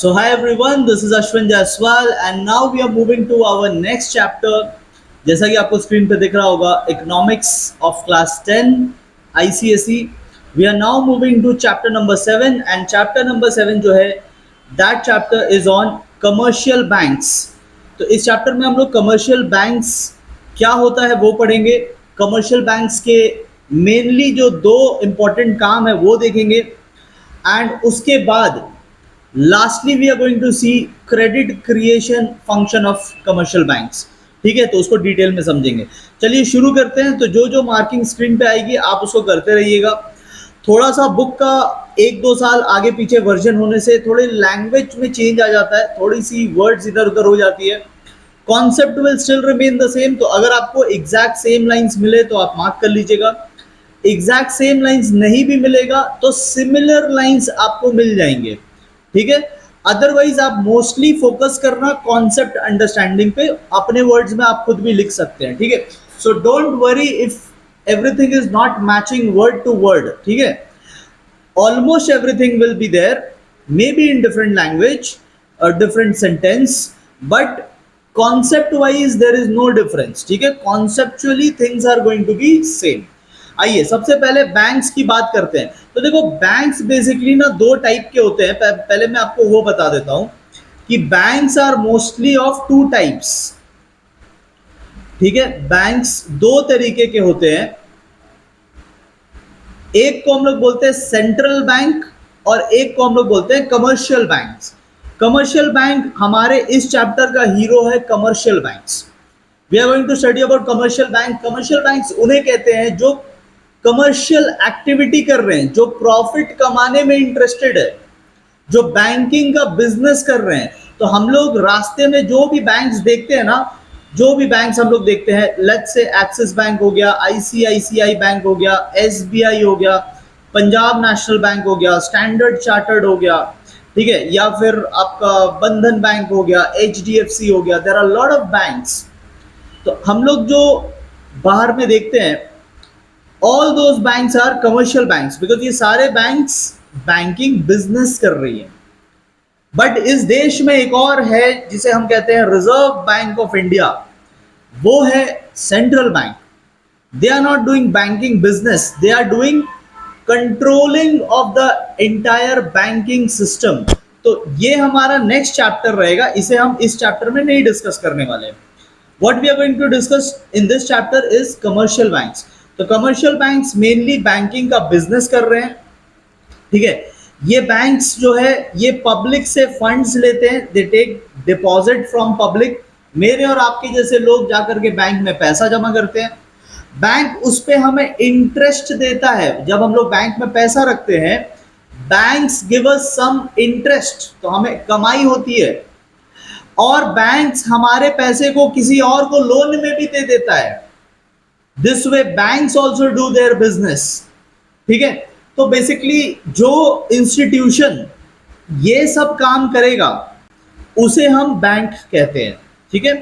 So hi everyone, this is Ashwin Jaiswal and now we are moving to our next chapter. जैसा कि आपको screen पे दिख रहा होगा, economics of class 10 ICSE. We are now moving to chapter number 7 and chapter number 7 जो है that chapter is on commercial banks. तो इस चैप्टर में हम लोग कमर्शियल बैंक्स क्या होता है वो पढ़ेंगे. कमर्शियल बैंक्स के मेनली जो दो इम्पोर्टेंट काम है वो देखेंगे एंड उसके बाद lastly we are going to see credit creation function of commercial banks. ठीक है, तो उसको डिटेल में समझेंगे. चलिए शुरू करते हैं. तो जो जो मार्किंग स्क्रीन पे आएगी आप उसको करते रहिएगा. थोड़ा सा बुक का एक दो साल आगे पीछे वर्जन होने से थोड़े लैंग्वेज में चेंज आ जाता है, थोड़ी सी वर्ड्स इधर उधर हो जाती है. Concept will still remain the same. तो अगर आपको एग्जैक्ट सेम लाइंस मिले तो आप मार्क कर लीजिएगा. एग्जैक्ट सेम लाइंस नहीं भी मिलेगा तो सिमिलर लाइंस आपको मिल जाएंगे. ठीक है, अदरवाइज आप मोस्टली फोकस करना कॉन्सेप्ट अंडरस्टैंडिंग पे. अपने वर्ड्स में आप खुद भी लिख सकते हैं. ठीक है, so don't worry if everything is not matching word to word. ठीक है, almost everything will be there, may be in different language और different sentence, but concept wise there is no difference. ठीक है, conceptually things are going to be same. आइए सबसे पहले banks की बात करते हैं. तो देखो, बैंक्स बेसिकली ना दो टाइप के होते हैं. पहले मैं आपको वो बता देता हूं कि banks are mostly of two types. ठीक है, बैंक्स दो तरीके के होते हैं. एक को हम लोग बोलते हैं सेंट्रल बैंक और एक को हम लोग बोलते हैं कमर्शियल बैंक्स. कमर्शियल बैंक हमारे इस चैप्टर का हीरो है commercial banks. We are going to study about commercial bank. Commercial banks उन्हें कहते हैं जो कमर्शियल एक्टिविटी कर रहे हैं, जो प्रॉफिट कमाने में इंटरेस्टेड है, जो बैंकिंग का बिजनेस कर रहे हैं. तो हम लोग रास्ते में जो भी बैंक्स देखते हैं ना, जो भी बैंक्स हम लोग देखते हैं, लेट्स से एक्सिस बैंक हो गया, ICICI बैंक हो गया, SBI हो गया, पंजाब नेशनल बैंक हो गया, स्टैंडर्ड चार्टर्ड हो गया, ठीक है, या फिर आपका बंधन बैंक हो गया, HDFC हो गया. There are lot of banks. तो हम लोग जो बाहर में देखते हैं, all those banks are commercial banks because ये सारे बैंक्स बैंकिंग बिजनेस कर रही है. बट इस देश में एक और है जिसे हम कहते हैं रिजर्व बैंक ऑफ इंडिया. वो है central bank. They are not doing banking business, they are doing controlling of the entire banking system. तो ये हमारा नेक्स्ट चैप्टर रहेगा, इसे हम इस चैप्टर में नहीं डिस्कस करने वाले. What we are going to discuss in this chapter is commercial banks. तो कमर्शियल बैंक्स मेनली बैंकिंग का बिजनेस कर रहे हैं. ठीक है, ये बैंक्स जो है ये पब्लिक से फंड्स लेते हैं. They take deposit from public. मेरे और आपके जैसे लोग जाकर के बैंक में पैसा जमा करते हैं. बैंक उस पे हमें इंटरेस्ट देता है. जब हम लोग बैंक में पैसा रखते हैं, banks give us some interest, तो हमें कमाई होती है. और बैंक्स हमारे पैसे को किसी और को लोन में भी दे देता है. This way banks also do their business. ठीक है, तो बेसिकली जो इंस्टीट्यूशन ये सब काम करेगा उसे हम बैंक कहते हैं. ठीक है,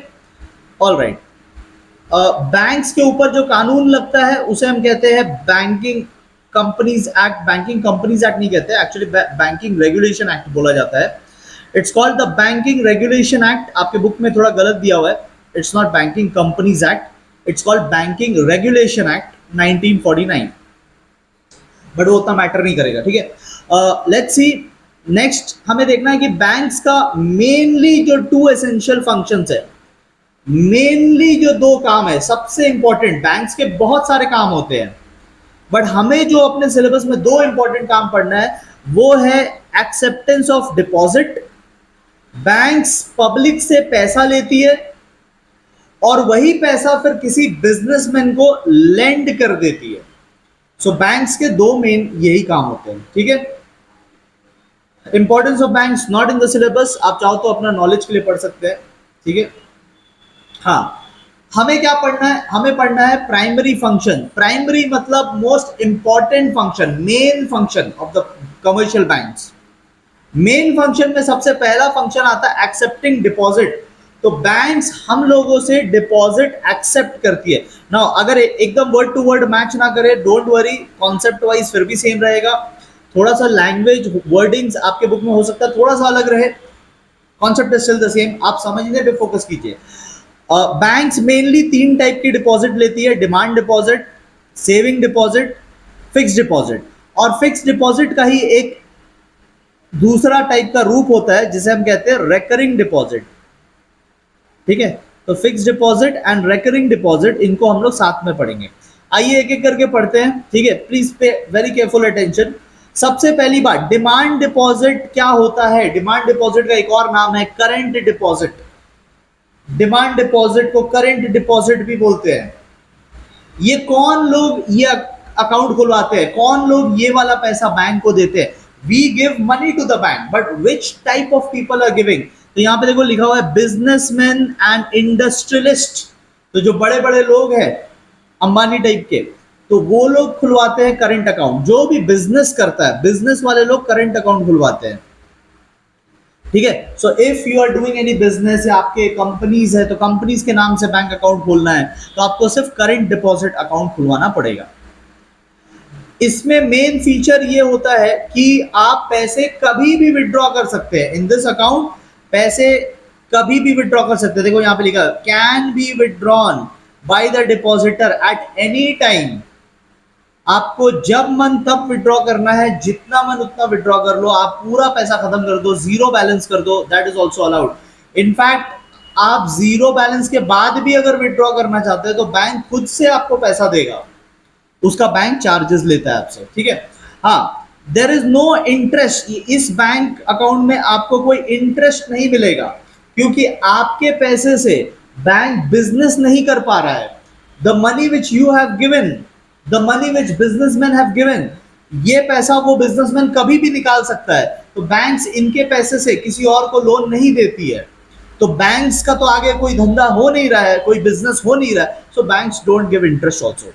ऑल राइट. बैंक्स के ऊपर जो कानून लगता है उसे हम कहते हैं banking companies act. Banking companies act नहीं कहते, एक्चुअली बैंकिंग रेगुलेशन एक्ट बोला जाता है. It's called the banking regulation act. आपके बुक में थोड़ा गलत दिया हुआ है. It's not banking companies act, it's called banking regulation act 1949. But वो उतना मैटर नहीं करेगा. ठीक है, लेट्स सी. नेक्स्ट हमें देखना है कि बैंक्स का मेनली जो टू एसेंशियल फंक्शंस है, मेनली जो दो काम है सबसे इंपॉर्टेंट. बैंक्स के बहुत सारे काम होते हैं, बट हमें जो अपने सिलेबस में दो इंपॉर्टेंट काम पढ़ना है वो है acceptance of deposit. Banks public से पैसा लेती है और वही पैसा फिर किसी बिजनेसमैन को लेंड कर देती है. सो बैंक्स के दो मेन यही काम होते हैं. ठीक है, importance of banks not in the syllabus. आप चाहो तो अपना नॉलेज के लिए पढ़ सकते हैं. ठीक है, हाँ, हमें क्या पढ़ना है? हमें पढ़ना है प्राइमरी फंक्शन. प्राइमरी मतलब most important function, main function of the commercial banks. Main function में सबसे पहला फंक्शन आता है एक्सेप्टिंग डिपॉजिट. तो बैंक्स हम लोगों से डिपॉजिट एक्सेप्ट करती है. नाउ अगर एकदम वर्ड टू वर्ड मैच ना करे, डोंट वरी, कॉन्सेप्ट वाइज फिर भी सेम रहेगा. थोड़ा सा लैंग्वेज वर्डिंग्स आपके बुक में हो सकता है थोड़ा सा अलग रहे, concept is still the same, आप समझने पे फोकस कीजिए। बैंक्स मेनली 3 टाइप की डिपॉजिट लेती है, demand deposit, saving deposit, fix deposit. और फिक्स डिपॉजिट का ही एक दूसरा टाइप का रूप होता है जिसे हम कहते हैं रेकरिंग डिपॉजिट। ठीक है, तो fix deposit and recurring deposit, इनको हम लोग साथ में पढ़ेंगे। आइए एक एक करके पढ़ते हैं, ठीक है, please pay very careful attention. सबसे पहली बात, डिमांड डिपॉजिट क्या होता है? डिमांड डिपॉजिट का एक और नाम है करंट डिपॉजिट। डिमांड डिपॉजिट को करंट डिपॉजिट भी बोलते हैं। ये कौन लोग ये अकाउंट खुलवाते हैं, कौन लोग ये वाला पैसा बैंक को देते हैं? We give money to the bank, but which type of people are giving? तो यहां पे देखो लिखा हुआ है बिजनेसमैन एंड इंडस्ट्रियलिस्ट। तो जो बड़े बड़े लोग हैं अंबानी टाइप के, तो वो लोग खुलवाते हैं करंट अकाउंट। जो भी बिजनेस करता है, बिजनेस वाले लोग करंट अकाउंट खुलवाते हैं। ठीक है, so if you are doing any business या आपके कंपनीज है, तो कंपनीज के नाम से बैंक अकाउंट खोलना है, तो आपको सिर्फ करंट डिपॉजिट अकाउंट खुलवाना पड़ेगा। इसमें मेन फीचर ये होता है कि आप पैसे कभी भी विड्रॉ कर सकते हैं। इन दिस अकाउंट पैसे कभी भी विड्रॉ कर सकते हैं। देखो यहां पे लिखा है can be withdrawn by the depositor at any time. आपको जब मन तब विड्रॉ करना है, जितना मन उतना विड्रॉ कर लो, आप पूरा पैसा खत्म कर दो, जीरो बैलेंस कर दो, that is also allowed. In fact आप जीरो बैलेंस के बाद भी अगर विड्रॉ करना चाहते हैं तो बैंक खुद से आपको पैसा देगा, उसका बैंक चार्जेस लेता है आपसे। ठीक है, हाँ, देर इज नो इंटरेस्ट। इस बैंक अकाउंट में आपको कोई इंटरेस्ट नहीं मिलेगा, क्योंकि आपके पैसे से बैंक बिजनेस नहीं कर पा रहा है। The money which you have given, the money which businessman have given, ये पैसा वो बिजनेसमैन कभी भी निकाल सकता है। तो बैंक्स इनके पैसे से किसी और को लोन नहीं देती है। तो बैंक्स का तो आगे कोई धंधा हो नहीं रहा है, कोई बिजनेस हो नहीं रहा है, so banks don't give interest also.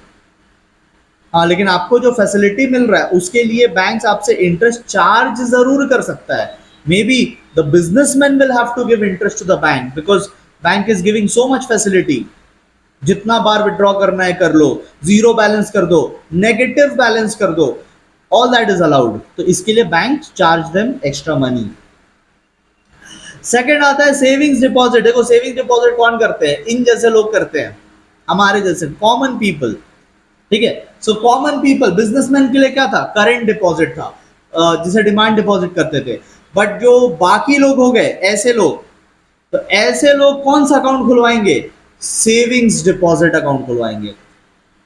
हाँ, लेकिन आपको जो फैसिलिटी मिल रहा है उसके लिए बैंक्स आपसे इंटरेस्ट चार्ज जरूर कर सकता है। Maybe the businessman will have to give interest to the bank, because bank is giving so much facility. जितना बार विड्रॉ करना है कर लो, जीरो बैलेंस कर दो, नेगेटिव बैलेंस कर दो, ऑल दैट इज अलाउड। तो इसके लिए bank charge them extra money. Second आता है सेविंग्स डिपॉजिट। देखो सेविंग्स डिपॉजिट कौन करते हैं? इन जैसे लोग करते हैं, हमारे जैसे कॉमन पीपल। ठीक है, सो कॉमन पीपल, बिजनेसमैन के लिए क्या था? करंट डिपॉजिट था, जिसे डिमांड डिपॉजिट करते थे। बट जो बाकी लोग हो गए ऐसे लोग, तो ऐसे लोग कौन सा अकाउंट खुलवाएंगे? सेविंग्स डिपॉजिट अकाउंट खुलवाएंगे।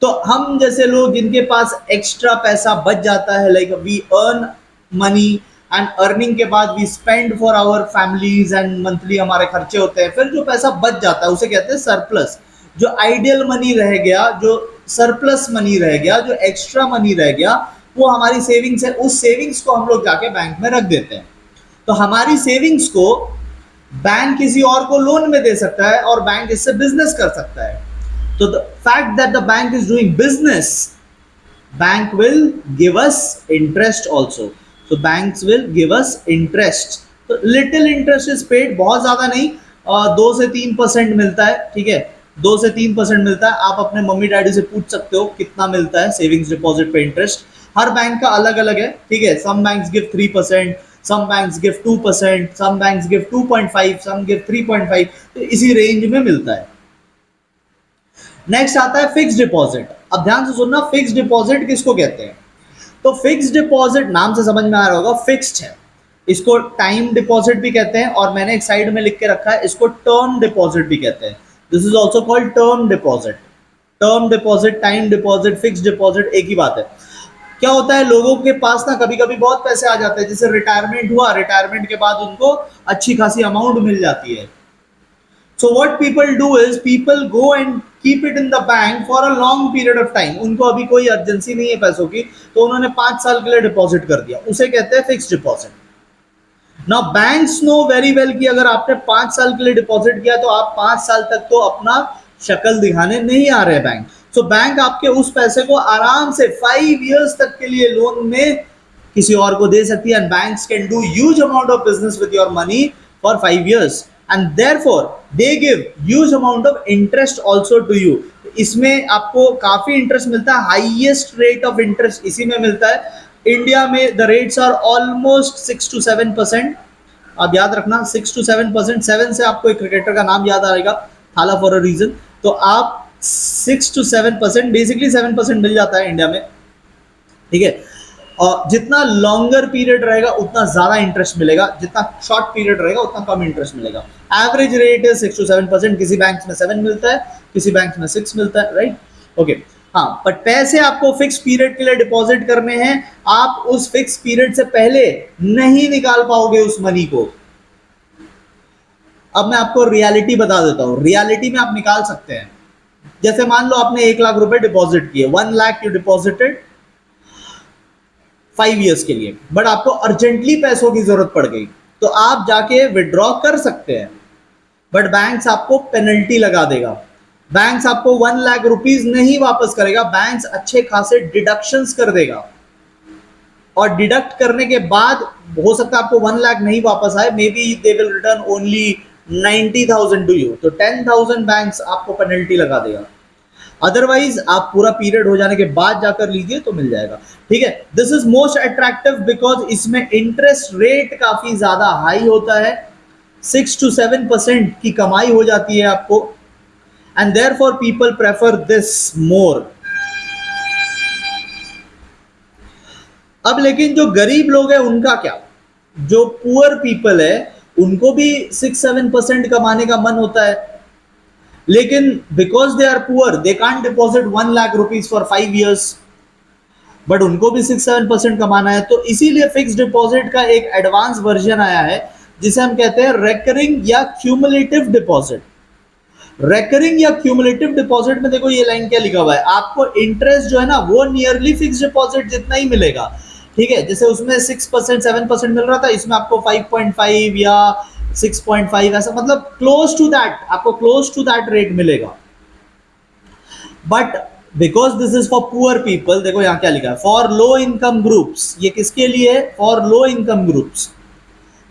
तो हम जैसे लोग जिनके पास एक्स्ट्रा पैसा बच जाता है, like we earn money and earning के बाद we spend for our families and monthly हमारे खर्चे होते हैं, फिर जो पैसा बच जाता है उसे कहते हैं सरप्लस। जो आइडियल मनी रह गया, जो सरप्लस मनी रह गया, जो एक्स्ट्रा मनी रह गया, वो हमारी सेविंग्स है। उस सेविंग्स को हम लोग जाके बैंक में रख देते हैं। तो हमारी सेविंग्स को बैंक किसी और को लोन में दे सकता है और बैंक इससे बिजनेस कर सकता है। तो the fact that the bank is doing business, bank will give us interest also. so banks will give us interest। तो लिटिल इंटरेस्ट इज पेड, बहुत ज्यादा नहीं, 2 से 3% मिलता है। ठीक है, 2 से 3% मिलता है। आप अपने मम्मी डैडी से पूछ सकते हो कितना मिलता है सेविंग्स डिपॉजिट पे इंटरेस्ट। हर बैंक का अलग अलग है। ठीक है, सम banks give 3%, some banks give 2%, some banks give 2.5, some give 3.5, तो इसी रेंज में मिलता है। नेक्स्ट आता है फिक्स डिपॉजिट। अब ध्यान से सुनना, फिक्स डिपॉजिट किसको कहते हैं? तो फिक्स डिपॉजिट नाम से समझ में आ रहा होगा, फिक्स्ड है। इसको टाइम डिपॉजिट भी कहते हैं, और मैंने एक साइड में लिख के रखा है इसको टर्म डिपॉजिट भी कहते हैं। This is also called term deposit. Term deposit, time deposit, fix deposit एक ही बात है। क्या होता है, लोगों के पास ना कभी कभी बहुत पैसे आ जाते हैं, जैसे रिटायरमेंट हुआ, रिटायरमेंट के बाद उनको अच्छी खासी अमाउंट मिल जाती है। So what people do is people go and keep it in the bank for a long period of time. उनको अभी कोई अर्जेंसी नहीं है पैसों की, तो उन्होंने 5 साल के लिए डिपॉजिट कर दिया, उसे कहते हैं fix deposit. Now banks know very well कि अगर आपने 5 साल के लिए डिपॉजिट किया तो आप 5 साल तक तो अपना शक्ल दिखाने नहीं आ रहे बैंक। तो बैंक आपके उस पैसे को आराम से 5 इयर्स तक के लिए लोन में किसी और को दे सकती है। And banks can do huge amount of business with your money for 5 years, and therefore they give huge amount of interest also to you. इसमें आपको काफी इंटरेस्ट मिलता है, हाईएस्ट रेट ऑफ इंटरेस्ट इसी में मिलता है। इंडिया में the rates are almost 6 to 7%, आप याद रखना 6 to 7%, 7 से आपको एक क्रिकेटर का नाम याद आएगा, थाला फॉर अ रीजन। तो आप 6 to 7%, बेसिकली 7% मिल जाता है इंडिया में, ठीक है। और जितना लॉन्गर पीरियड रहेगा उतना ज्यादा इंटरेस्ट मिलेगा, जितना शॉर्ट पीरियड रहेगा उतना कम इंटरेस्ट मिलेगा। एवरेज रेट है 6 to 7%, किसी बैंक में 7 मिलता है, किसी बैंक में 6 मिलता है, राइट, ओके। हाँ, बट पैसे आपको फिक्स पीरियड के लिए डिपॉजिट करने हैं, आप उस फिक्स पीरियड से पहले नहीं निकाल पाओगे उस मनी को। अब मैं आपको रियलिटी बता देता हूं, रियलिटी में आप निकाल सकते हैं। जैसे मान लो आपने 1 लाख रुपए डिपॉजिट किए, 1 लाख यू डिपॉजिटेड 5 ईयर्स के लिए, बट आपको अर्जेंटली पैसों की जरूरत पड़ गई, तो आप जाके विड्रॉ कर सकते हैं, बट बैंक्स आपको पेनल्टी लगा देगा। बैंक्स आपको 1 लाख रुपीज नहीं वापस करेगा, बैंक्स अच्छे खासे डिडक्शंस कर देगा, और डिडक्ट करने के बाद हो सकता है आपको 1 लाख नहीं वापस आए, maybe they will return only 90,000 to you, तो 10,000 बैंक्स आपको पेनल्टी लगा देगा। अदरवाइज आप पूरा पीरियड हो जाने के बाद जाकर लीजिए तो मिल जाएगा, ठीक है। This is most attractive because इसमें इंटरेस्ट रेट काफी ज्यादा हाई होता है, 6 to 7% की कमाई हो जाती है आपको, and therefore people prefer this more. अब लेकिन जो गरीब लोग हैं उनका क्या, जो पुअर पीपल है उनको भी 6-7% कमाने का मन होता है, लेकिन because they are poor they can't deposit 1 lakh rupees for 5 years, but उनको भी 6-7% कमाना है, तो इसीलिए फिक्स डिपॉजिट का एक एडवांस वर्जन आया है जिसे हम कहते हैं रेकरिंग या क्यूमुलेटिव डिपॉजिट। रेकरिंग या क्यूमुलेटिव डिपॉजिट में देखो ये लाइन क्या लिखा हुआ है, आपको इंटरेस्ट जो है ना वो नियरली फिक्स डिपॉजिट जितना ही मिलेगा, ठीक है। जैसे उसमें 6% 7% मिल रहा था, इसमें आपको 5.5 या 6.5 ऐसा, मतलब क्लोज टू दैट, आपको क्लोज टू दैट रेट मिलेगा। But because this is for poor people, देखो यहां क्या लिखा है, फॉर लो इनकम ग्रुप्स, ये किसके लिए है, फॉर लो इनकम ग्रुप्स,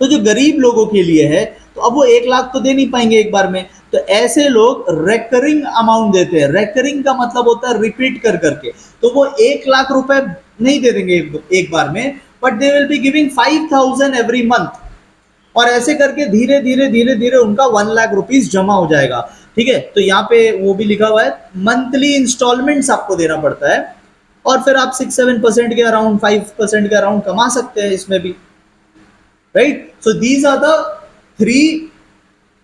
तो जो गरीब लोगों के लिए है, तो अब वो 1 लाख तो दे नहीं पाएंगे एक बार में, तो ऐसे लोग रेकरिंग अमाउंट देते हैं। रेकरिंग का मतलब होता है रिपीट कर करके, तो वो 1 लाख रुपए नहीं दे देंगे एक बार में, but they will be giving 5,000 every month, और ऐसे करके धीरे धीरे धीरे धीरे उनका 1 लाख रुपीज जमा हो जाएगा, ठीक है। तो यहाँ पे वो भी लिखा हुआ है मंथली इंस्टॉलमेंट्स आपको देना पड़ता है, और फिर आप 6-7% के अराउंड 5% के अराउंड कमा सकते हैं इसमें भी, right. So these are the 3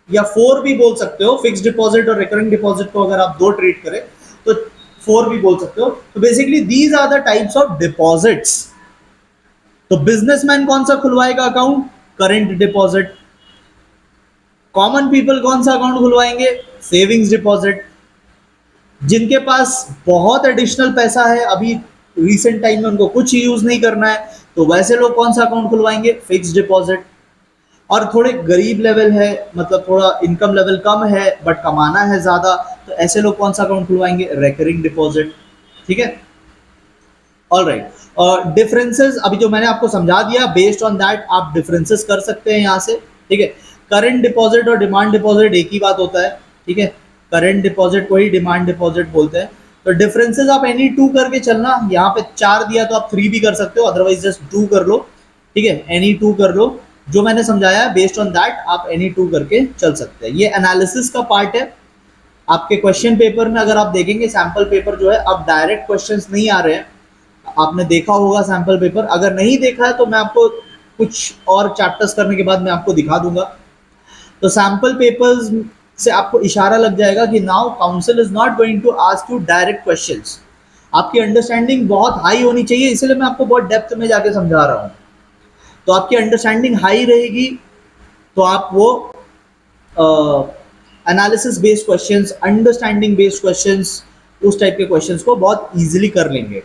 या 4 भी बोल सकते हो, फिक्स डिपॉजिट और रिकरिंग डिपॉजिट को अगर आप 2 ट्रीट करें तो 4 भी बोल सकते हो। तो basically these are the types of deposits. तो बिजनेसमैन कौन सा खुलवाएगा account, current deposit. Common people कौन सा अकाउंट खुलवाएंगे, सेविंग्स डिपॉजिट। जिनके पास बहुत एडिशनल पैसा है, अभी रिसेंट टाइम में उनको कुछ यूज नहीं करना है, तो वैसे लोग कौन सा अकाउंट खुलवाएंगे, फिक्स डिपॉजिट। और थोड़े गरीब लेवल है, मतलब थोड़ा इनकम लेवल कम है बट कमाना है ज्यादा, तो ऐसे लोग कौन सा अकाउंट खुलवाएंगे, रेकरिंग डिपॉजिट, ठीक है। ऑल राइट, और डिफरेंसेस अभी जो मैंने आपको समझा दिया, बेस्ड ऑन दैट आप डिफरेंसेस कर सकते हैं यहाँ से, ठीक है। करंट डिपॉजिट और डिमांड डिपॉजिट एक ही बात होता है, ठीक है। करंट डिपॉजिट को ही डिमांड डिपॉजिट बोलते हैं। तो डिफरेंसेस आप एनी 2 करके चलना, यहाँ पे 4 दिया तो आप 3 भी कर सकते हो, अदरवाइज जस्ट 2 कर लो, ठीक है। एनी 2 कर लो, जो मैंने समझाया बेस्ड ऑन दैट आप एनी 2 करके चल सकते हैं। ये एनालिसिस का पार्ट है। आपके क्वेश्चन पेपर में अगर आप देखेंगे, सैंपल पेपर जो है अब डायरेक्ट क्वेश्चंस नहीं आ रहे हैं, आपने देखा होगा सैंपल पेपर, अगर नहीं देखा है तो मैं आपको कुछ और चैप्टर्स करने के बाद मैं आपको दिखा दूंगा। तो सैंपल पेपर्स से आपको इशारा लग जाएगा कि now council is not going to ask you direct questions. आपकी अंडरस्टैंडिंग बहुत हाई होनी चाहिए, इसलिए मैं आपको बहुत डेप्थ में जाके समझा रहा हूँ। तो आपकी अंडरस्टैंडिंग हाई रहेगी तो आप वो analysis based questions, understanding based questions, उस टाइप के क्वेश्चंस को बहुत इजीली कर लेंगे।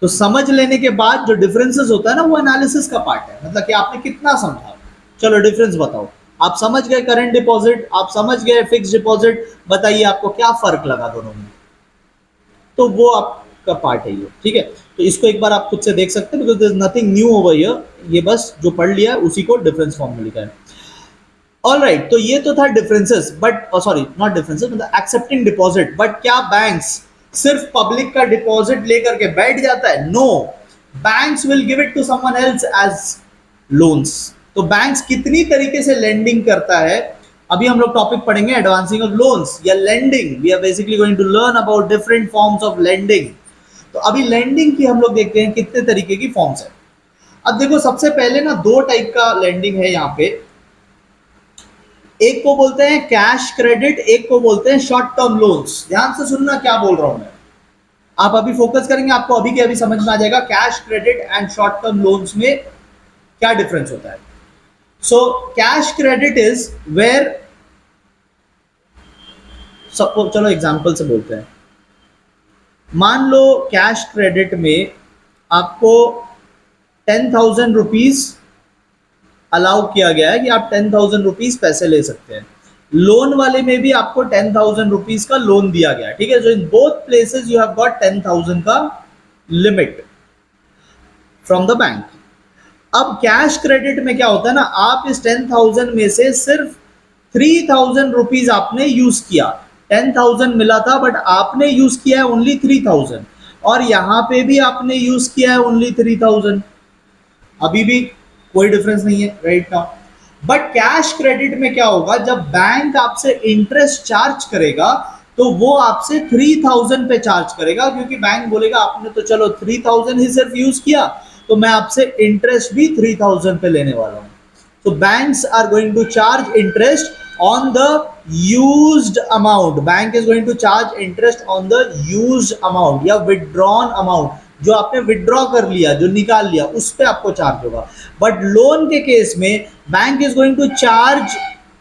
तो समझ लेने के बाद जो डिफरेंसेस होता है ना, वो एनालिसिस का पार्ट है, मतलब कि आपने कितना समझा। चलो डिफरेंस बताओ, आप समझ गए करंट डिपॉजिट, आप समझ गए फिक्स डिपॉजिट, बताइए आपको क्या फर्क लगा दोनों में। तो वो आपका पार्ट है ये, ठीक है। तो इसको एक बार आप खुद से देख सकते हैं, because there is nothing new over here, ये बस जो पढ़ लिया है उसी को डिफरेंस फॉर्म में लिखा है। ऑल राइट, तो ये तो था differences, but sorry not differences, मतलब एक्सेप्टिंग डिपॉजिट। बट क्या बैंक्स सिर्फ पब्लिक का डिपॉजिट लेकर के बैठ जाता है? No, banks will give it to someone else as loans. तो बैंक्स कितनी तरीके से लेंडिंग करता है, अभी हम लोग टॉपिक पढ़ेंगे एडवांसिंग ऑफ लोन्स या lending. We are basically going to learn about different forms of lending. तो अभी लेंडिंग की हम लोग देखते हैं कितने तरीके की फॉर्म्स है। अब देखो सबसे पहले ना दो टाइप का लेंडिंग है यहाँ पे, एक को बोलते हैं कैश क्रेडिट, एक को बोलते हैं शॉर्ट टर्म लोन्स। ध्यान से सुनना क्या बोल रहा हूं मैं, आप अभी फोकस करेंगे, आपको अभी के अभी समझ में आ जाएगा cash credit and short term loans में क्या डिफरेंस होता है। So cash credit is where, suppose चलो एग्जांपल से बोलते हैं, मान लो कैश क्रेडिट में आपको 10,000 रुपीज अलाउ किया गया है कि आप 10,000 रुपीज पैसे ले सकते हैं। लोन वाले में भी आपको 10,000 रुपीज का लोन दिया गया है, ठीक है। So in both places you have got 10,000 का लिमिट फ्रॉम द बैंक। अब कैश क्रेडिट में क्या होता है ना, आप इस 10,000 में से सिर्फ 3,000 रुपीज आपने यूज किया। 10,000 मिला था बट आपने यूज किया है ओनली 3,000, और यहां पे भी आपने यूज किया है ओनली 3,000, अभी भी कोई डिफरेंस नहीं है right now. But cash credit में क्या होगा, जब बैंक आपसे इंटरेस्ट चार्ज करेगा तो वो आपसे 3,000 पे चार्ज करेगा, क्योंकि बैंक बोलेगा आपने तो चलो 3,000 ही सिर्फ यूज किया, तो मैं आपसे इंटरेस्ट भी 3,000 पे लेने वाला हूं। तो banks are going to charge interest on the used amount. Bank is going to charge interest on the used amount या withdrawn amount, जो आपने विड्रॉ कर लिया, जो निकाल लिया, उस पे आपको चार्ज होगा। बट लोन के केस में bank is going to charge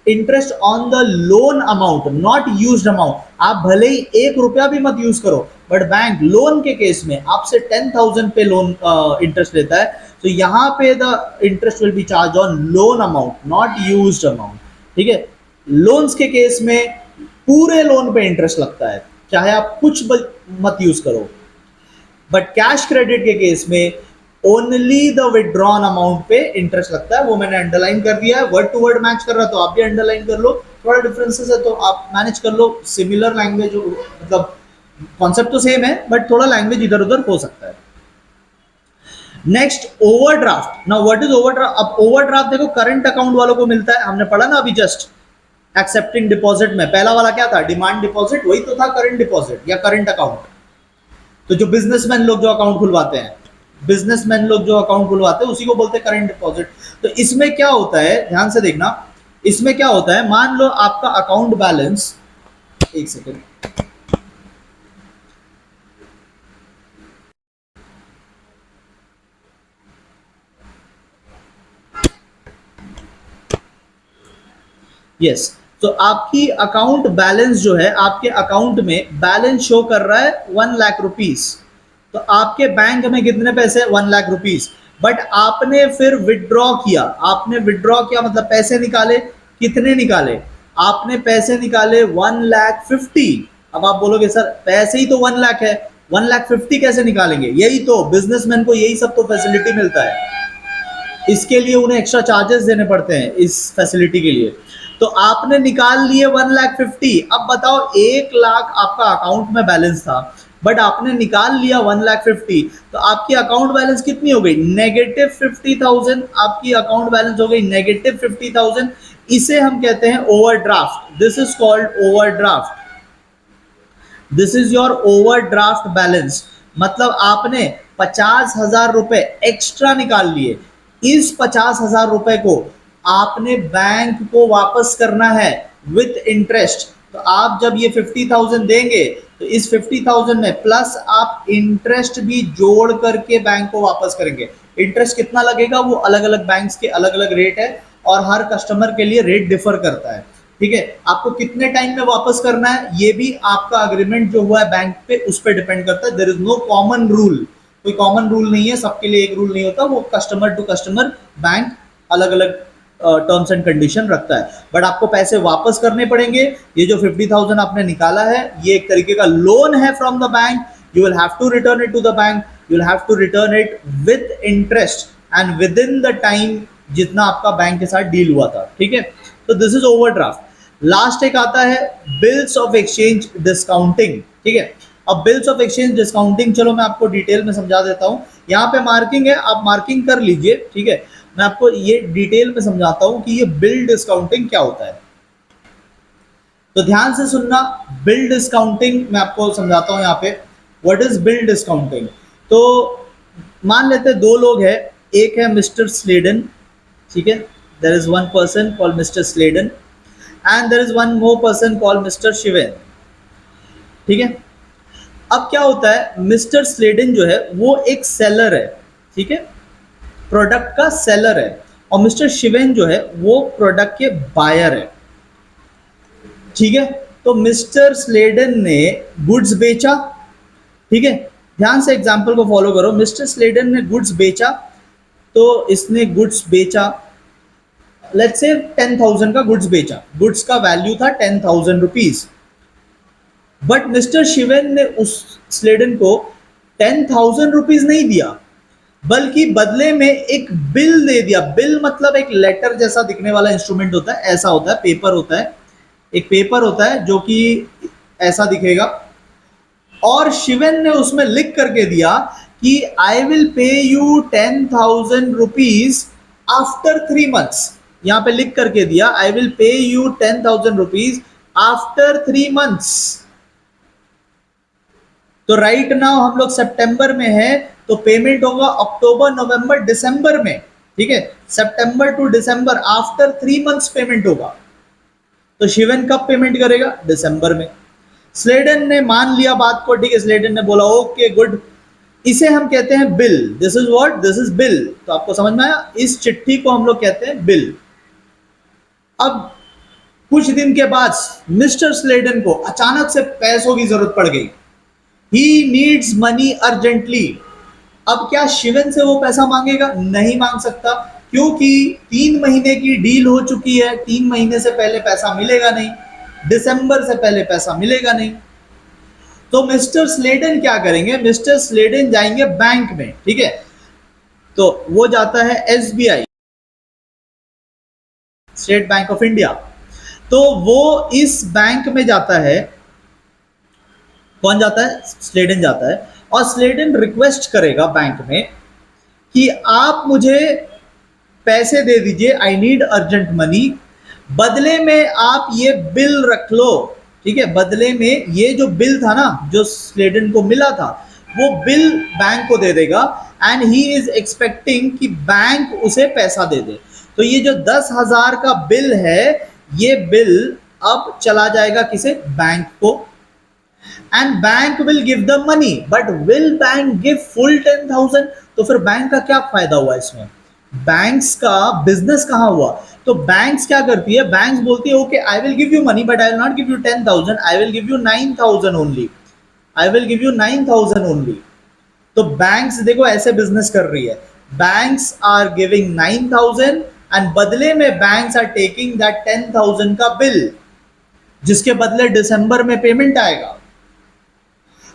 interest on the loan amount, not used amount. आप भले ही 1 रुपया भी मत यूज करो, बट बैंक लोन के केस में आपसे 10,000 पे लोन इंटरेस्ट लेता है, तो यहाँ पे the interest will be charge on loan amount, not used amount, ठीक है। लोन्स के केस में पूरे लोन पे इंटरेस्ट लगता है, चाहे आप कुछ मत यूज करो। बट कैश क्रेडिट के केस में ओनली द विड्रॉन अमाउंट पे इंटरेस्ट लगता है। वो मैंने अंडरलाइन कर दिया है, वर्ड टू वर्ड मैच कर रहा, तो आप भी अंडरलाइन कर लो। थोड़ा डिफरेंसेस है तो आप मैनेज कर लो, सिमिलर लैंग्वेज, मतलब कॉन्सेप्ट तो सेम है बट थोड़ा लैंग्वेज इधर उधर हो सकता है। Next overdraft. Now what is overdraft? अब ओवरड्राफ्ट देखो करंट अकाउंट वालों को मिलता है, हमने पढ़ा ना अभी जस्ट एक्सेप्टिंग डिपॉजिट में। पहला वाला क्या था, डिमांड डिपॉजिट, वही तो था करंट डिपॉजिट या करंट अकाउंट। तो जो बिजनेसमैन लोग जो अकाउंट खुलवाते हैं, बिजनेसमैन लोग जो अकाउंट खुलवाते हैं उसी को बोलते हैं करंट डिपॉजिट। तो इसमें क्या होता है, ध्यान से देखना, इसमें क्या होता है, मान लो आपका अकाउंट बैलेंस, एक सेकेंड, यस, तो आपकी अकाउंट बैलेंस जो है, आपके अकाउंट में बैलेंस शो कर रहा है 1,00,000 रुपीज। तो आपके बैंक में कितने पैसे, 1,00,000 रुपीज। बट आपने फिर विड्रॉ किया, आपने विड्रॉ किया मतलब पैसे निकाले, कितने निकाले, आपने पैसे निकाले 1,50,000। अब आप बोलोगे सर पैसे ही तो 1,00,000 है, 1,50,000 कैसे निकालेंगे? यही तो बिजनेसमैन को यही सब तो फैसिलिटी मिलता है, इसके लिए उन्हें एक्स्ट्रा चार्जेस देने पड़ते हैं इस फैसिलिटी के लिए। तो आपने निकाल लिए 1,50,000। अब बताओ 1,00,000 आपका अकाउंट में बैलेंस था, बट आपने निकाल लिया 1,50,000, तो आपकी अकाउंट बैलेंस कितनी हो गई, -50,000। आपकी अकाउंट बैलेंस हो गई -50,000। इसे हम कहते हैं overdraft. This is called overdraft. This is your overdraft balance. मतलब आपने 50,000 रुपए एक्स्ट्रा निकाल लिए, इस 50,000 रुपए को आपने बैंक को वापस करना है विथ इंटरेस्ट। तो आप जब ये 50,000 देंगे तो इस 50,000 में प्लस आप इंटरेस्ट भी जोड़ करके बैंक को वापस करेंगे। इंटरेस्ट कितना लगेगा वो अलग अलग बैंक्स के अलग अलग रेट है, और हर कस्टमर के लिए रेट डिफर करता है, ठीक है। आपको कितने टाइम में वापस करना है ये भी आपका अग्रीमेंट जो हुआ है बैंक पे उस पर डिपेंड करता है। There is no common rule, कोई कॉमन रूल नहीं है, सबके लिए एक रूल नहीं होता, वो कस्टमर टू कस्टमर बैंक अलग अलग टर्म्स एंड कंडीशन रखता है। बट आपको पैसे वापस करने पड़ेंगे। ये जो 50,000 आपने निकाला है ये एक तरीके का लोन है from the bank, you will have to return it to the bank, you will have to return it with interest and within the time जितना आपका बैंक के साथ डील हुआ था, ठीक है। तो दिस इज ओवरड्राफ्ट। लास्ट एक आता है बिल्स ऑफ एक्सचेंज डिस्काउंटिंग, ठीक है। अब बिल्स ऑफ एक्सचेंज डिस्काउंटिंग चलो मैं आपको डिटेल में समझा देता हूं। यहाँ पे मार्किंग है, आप मार्किंग कर लीजिए, ठीक है। मैं आपको ये डिटेल में समझाता हूं कि ये बिल डिस्काउंटिंग क्या होता है। तो ध्यान से सुनना, बिल डिस्काउंटिंग मैं आपको समझाता हूं यहाँ पे, व्हाट इज बिल डिस्काउंटिंग। तो मान लेते हैं दो लोग हैं, एक है मिस्टर स्लेडन, ठीक है, there is one person called mister Sladen and there is one more person called mister Shiven, ठीक है। अब क्या होता है, मिस्टर स्लेडन जो है वो एक सेलर है, ठीक है, प्रोडक्ट का सेलर है, और मिस्टर शिवेन जो है वो प्रोडक्ट के बायर है, ठीक है। तो मिस्टर स्लेडन ने गुड्स बेचा, ठीक है, ध्यान से एग्जांपल को फॉलो करो। मिस्टर स्लेडन ने गुड्स बेचा, तो इसने गुड्स बेचा, लेट्स से 10,000 का गुड्स बेचा, गुड्स का वैल्यू था 10,000 रुपीज। बट मिस्टर शिवेन ने उस स्लेडन को 10,000 रुपीज नहीं दिया, बल्कि बदले में एक बिल दे दिया। बिल मतलब एक लेटर जैसा दिखने वाला इंस्ट्रूमेंट होता है, ऐसा होता है, पेपर होता है, एक पेपर होता है जो कि ऐसा दिखेगा, और शिवेन ने उसमें लिख करके दिया कि I will pay you 10,000 rupees after 3 months। यहां पे लिख करके दिया I will pay you 10,000 rupees after 3 months। तो राइट नाउ हम लोग सितंबर में है, तो पेमेंट होगा अक्टूबर नवंबर दिसंबर में, ठीक है, सितंबर टू दिसंबर, आफ्टर 3 months पेमेंट होगा। तो शिवेन कब पेमेंट करेगा? दिसंबर में। स्लेडन ने मान लिया बात को, ठीक है, स्लेडन ने बोला ओके गुड, इसे हम कहते हैं bill. This is what, this is bill. तो आपको समझ में आया, इस चिट्ठी को हम लोग कहते हैं बिल। अब कुछ दिन के बाद मिस्टर स्लेडन को अचानक से पैसों की जरूरत पड़ गई, ही नीड्स मनी अर्जेंटली। अब क्या शिवेन से वो पैसा मांगेगा? नहीं मांग सकता, क्योंकि 3 महीने की डील हो चुकी है, 3 महीने से पहले पैसा मिलेगा नहीं, दिसंबर से पहले पैसा मिलेगा नहीं। तो मिस्टर स्लेडन क्या करेंगे? मिस्टर स्लेडन जाएंगे बैंक में, ठीक है, तो वो जाता है SBI, state bank of India. तो वो इस बैंक में जाता है, कौन जाता है? स्लेडन जाता है, और स्लेडन रिक्वेस्ट करेगा बैंक में कि आप मुझे पैसे दे दीजिए, आई नीड अर्जेंट मनी, बदले में आप ये बिल रख लो, ठीक है, बदले में ये जो बिल था ना, जो स्लेडन को मिला था, वो बिल बैंक को दे देगा, एंड ही इज एक्सपेक्टिंग कि बैंक उसे पैसा दे दे। तो ये जो 10,000 का बिल है, ये बिल अब चला जाएगा किसे? बैंक को, and bank will give the money, but will bank give full 10,000? तो फिर बैंक का क्या फायदा हुआ इसमें? बैंक्स का बिजनेस कहां हुआ? तो बैंक्स क्या करती है? बैंक्स बोलती है okay I will give you money but I will not give you 10,000, I will give you 9,000 only, I will give you 9,000 only. तो बैंक्स देखो ऐसे बिजनेस कर रही है, बैंक्स आर गिविंग 9,000 एंड बदले में बैंक्स आर टेकिंग दैट 10,000 का bill, जिसके बदले दिसंबर में पेमेंट आएगा।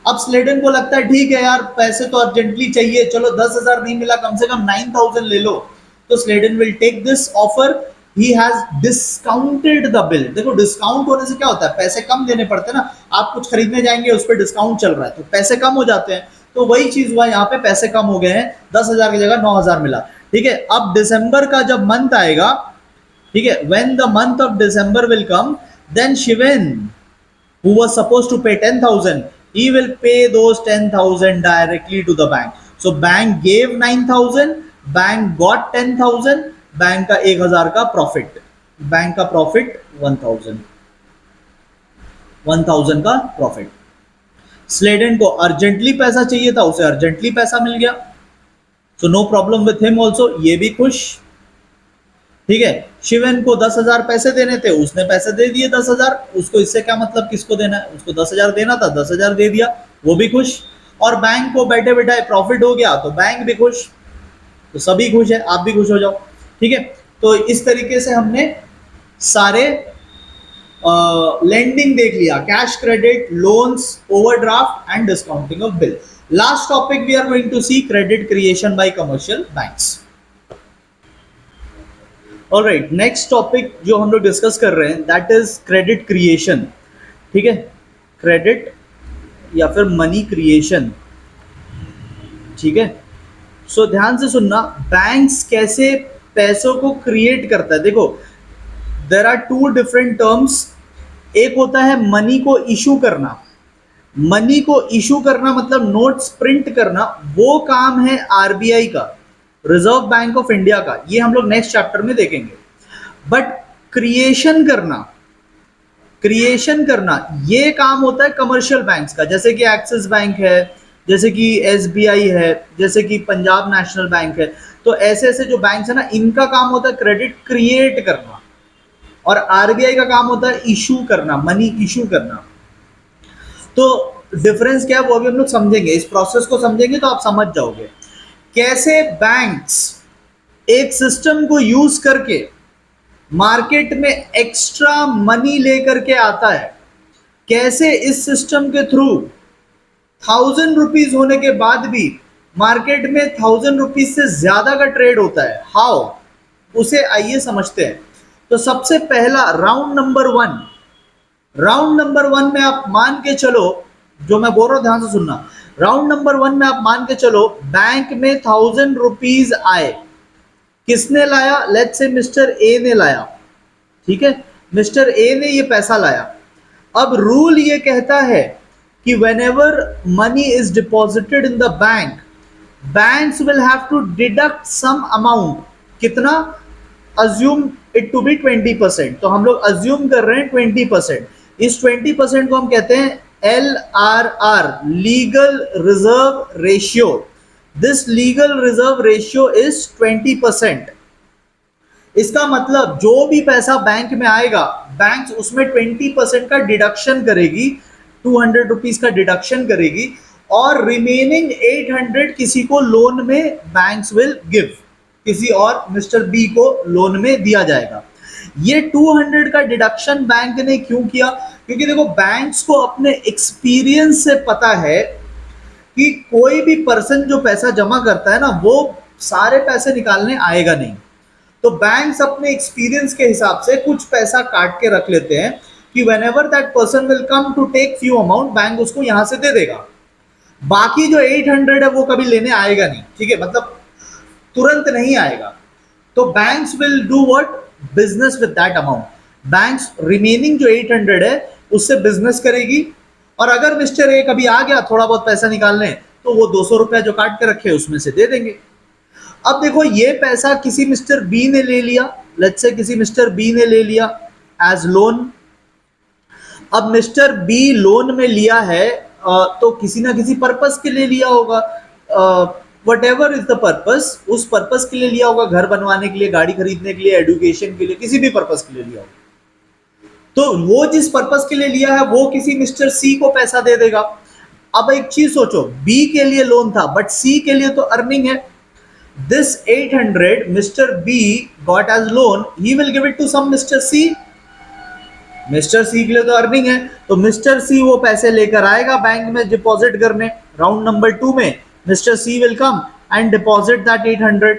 अब स्लेडन को लगता है ठीक है यार, पैसे तो अर्जेंटली चाहिए, चलो 10,000 नहीं मिला, कम से कम 9,000 ले लो। तो Sladen will take this offer, he has discounted the bill. देखो डिस्काउंट होने से क्या होता है? पैसे कम देने पड़ते हैं ना, आप कुछ खरीदने जाएंगे उस पर डिस्काउंट चल रहा है तो पैसे कम हो जाते हैं, तो वही चीज हुआ यहाँ पे, पैसे कम हो गए हैं, 10,000 की जगह 9,000 मिला, ठीक है। अब दिसंबर का जब मंथ आएगा, ठीक है, when the month of December will come, then Shiven who was supposed to pay 10,000, he will pay those 10,000 directly to the bank. So bank gave 9,000, bank got 10,000, bank का 1,000 का प्रॉफिट, बैंक का प्रॉफिट 1,000 का profit. Schleiden को urgently पैसा चाहिए था, उसे urgently पैसा मिल गया, so no problem with him also, ये भी खुश, ठीक है। शिवेन को 10,000 पैसे देने थे, उसने पैसे दे दिए 10,000, उसको इससे क्या मतलब, किसको देना है? उसको 10,000 देना था, 10,000 दे दिया, वो भी खुश। और बैंक को बैठे बैठे प्रॉफिट हो गया, तो बैंक भी खुश, तो सभी खुश है, आप भी खुश हो जाओ, ठीक है। तो इस तरीके से हमने सारे लेंडिंग देख लिया, cash, credit, loans, overdraft and discounting of bill. Last topic we are going to see credit creation by commercial banks. Alright, next topic जो हम लोग डिस्कस कर रहे हैं दैट इज क्रेडिट क्रिएशन, ठीक है, क्रेडिट या फिर मनी क्रिएशन, ठीक है। सो ध्यान से सुनना, बैंक्स कैसे पैसों को क्रिएट करता है। देखो, there are two different terms. एक होता है मनी को इशू करना। मनी को इशू करना मतलब नोट्स प्रिंट करना, वो काम है आरबीआई का, रिजर्व बैंक ऑफ इंडिया का। ये हम लोग नेक्स्ट चैप्टर में देखेंगे। बट क्रिएशन करना, क्रिएशन करना ये काम होता है कमर्शियल बैंक्स का, जैसे कि एक्सिस बैंक है, जैसे कि एसबीआई है, जैसे कि पंजाब नेशनल बैंक है। तो ऐसे ऐसे जो बैंक्स है ना, इनका काम होता है क्रेडिट क्रिएट करना, और आरबीआई का काम होता है इशू करना, मनी इशू करना। तो डिफरेंस क्या है वो अभी हम लोग समझेंगे, इस प्रोसेस को समझेंगे तो आप समझ जाओगे कैसे बैंक्स एक सिस्टम को यूज करके मार्केट में एक्स्ट्रा मनी लेकर के आता है, कैसे इस सिस्टम के थ्रू 1000 रुपीज होने के बाद भी मार्केट में 1000 रुपीज से ज्यादा का ट्रेड होता है। हाउ, उसे आइए समझते हैं। तो सबसे पहला राउंड नंबर वन में आप मान के चलो, जो मैं बोल रहा हूं ध्यान से सुनना। राउंड नंबर वन में आप मान के चलो बैंक में 1000 रुपीज आए। किसने लाया? लेट्स से मिस्टर ए ने लाया, ठीक है, मिस्टर ए ने ये पैसा लाया। अब रूल ये कहता है कि whenever money is deposited in the bank, banks will have to deduct some amount। कितना? assume it to be 20%। तो हम लोग assume कर रहे हैं 20%। इस 20% को हम कहते हैं LRR, legal reserve ratio. This legal reserve ratio is 20%। इसका मतलब जो भी पैसा बैंक में आएगा, बैंक उसमें 20% का डिडक्शन करेगी, 200 रुपीज का डिडक्शन करेगी, और रिमेनिंग 800 किसी को लोन में बैंक्स विल गिव, किसी और मिस्टर बी को लोन में दिया जाएगा। ये 200 का डिडक्शन बैंक ने क्यों किया? क्योंकि देखो, बैंक्स को अपने एक्सपीरियंस से पता है कि कोई भी पर्सन जो पैसा जमा करता है ना, वो सारे पैसे निकालने आएगा नहीं। तो बैंक्स अपने एक्सपीरियंस के हिसाब से कुछ पैसा काट के रख लेते हैं कि whenever that person will come to take few amount, bank उसको यहां से दे देगा। बाकी जो 800 है वो कभी लेने आएगा नहीं, ठीक है, मतलब तुरंत नहीं आएगा। तो banks will do what? Business with that amount. Banks remaining जो 800 है उससे बिजनेस करेगी, और अगर मिस्टर ए कभी आ गया थोड़ा बहुत पैसा निकालने, तो वो 200 रुपया जो काट के रखे उसमें से दे देंगे। अब देखो, ये पैसा किसी मिस्टर बी ने ले लिया, लेट्स से किसी मिस्टर बी ने ले लिया एज लोन। अब मिस्टर बी लोन में लिया है तो किसी ना किसी पर्पस के लिए लिया होगा, what ever is the purpose, उस पर्पस के लिए लिया होगा, घर बनवाने के लिए, गाड़ी खरीदने के लिए, एजुकेशन के लिए, किसी भी पर्पस के लिए लिया होगा। तो वो जिस पर्पस के लिए लिया है वो किसी मिस्टर सी को पैसा दे देगा। अब एक चीज सोचो, बी के लिए लोन था बट सी के लिए तो अर्निंग है। This 800 Mr. B got as loan, he will give it to some Mr. C। Mr. C के लिए तो अर्निंग है, तो Mr. C वो पैसे लेकर आएगा बैंक में डिपॉजिट करने। राउंड नंबर 2 में Mr. C will come and deposit that 800।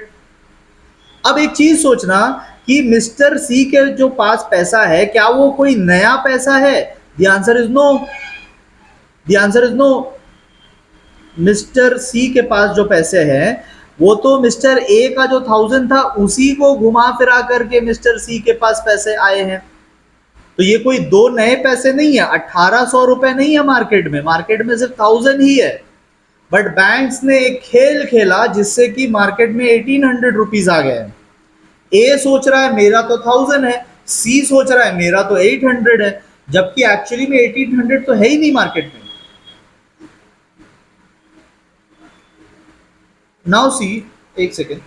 अब एक चीज सोचना कि मिस्टर सी के जो पास पैसा है, क्या वो कोई नया पैसा है? The answer is no। The answer is no। Mister C के पास जो पैसे हैं वो तो मिस्टर ए का जो 1000 था उसी को घुमा फिरा करके मिस्टर सी के पास पैसे आए हैं। तो ये कोई दो नए पैसे नहीं है, 1800 रुपए नहीं है मार्केट में सिर्फ 1000 ही है। बट बैंक्स ने एक खेल खेला जिससे कि मार्केट में 1800 रुपीज आ गए। ए सोच रहा है मेरा तो 1000 है, सी सोच रहा है मेरा तो 800 है, जबकि एक्चुअली में 1800 तो है ही नहीं मार्केट में। नाउ सी, एक सेकेंड,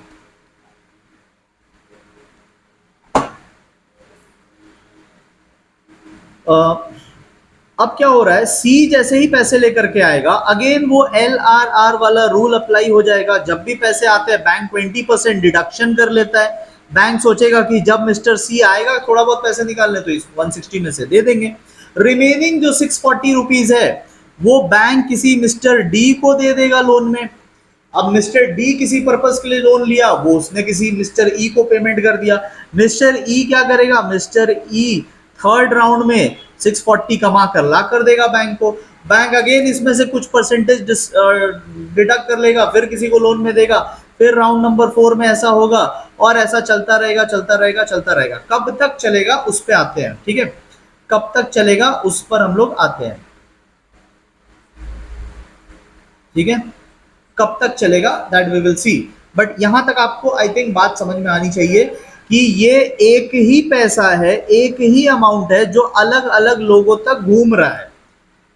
अब क्या हो रहा है, सी जैसे ही पैसे लेकर के आएगा, अगेन वो LRR वाला रूल अप्लाई हो जाएगा। जब भी पैसे आते हैं बैंक 20% डिडक्शन कर लेता है। बैंक सोचेगा कि जब मिस्टर सी आएगा थोड़ा बहुत पैसे निकालने, तो इस 160 में से दे देंगे। रिमेनिंग जो 640 रुपीज है वो बैंक किसी मिस्टर डी को दे देगा लोन में। अब मिस्टर डी किसी पर्पस के लिए लोन लिया, वो उसने किसी मिस्टर ई को पेमेंट कर दिया। मिस्टर ई क्या करेगा? मिस्टर ई थर्ड राउंड में 640 कमा कर ला कर देगा बैंक को। बैंक अगेन इसमें से कुछ परसेंटेज डिडक्ट कर लेगा, फिर किसी को लोन में देगा। फिर राउंड नंबर 4 में ऐसा होगा और ऐसा चलता रहेगा चलता रहेगा चलता रहेगा। कब तक चलेगा उस पे आते हैं, ठीक है, कब तक चलेगा उस पर हम लोग आते हैं, ठीक है, कब तक चलेगा that we will see. But यहां तक आपको आई थिंक बात समझ में आनी चाहिए कि ये एक ही पैसा है, एक ही अमाउंट है जो अलग अलग लोगों तक घूम रहा है।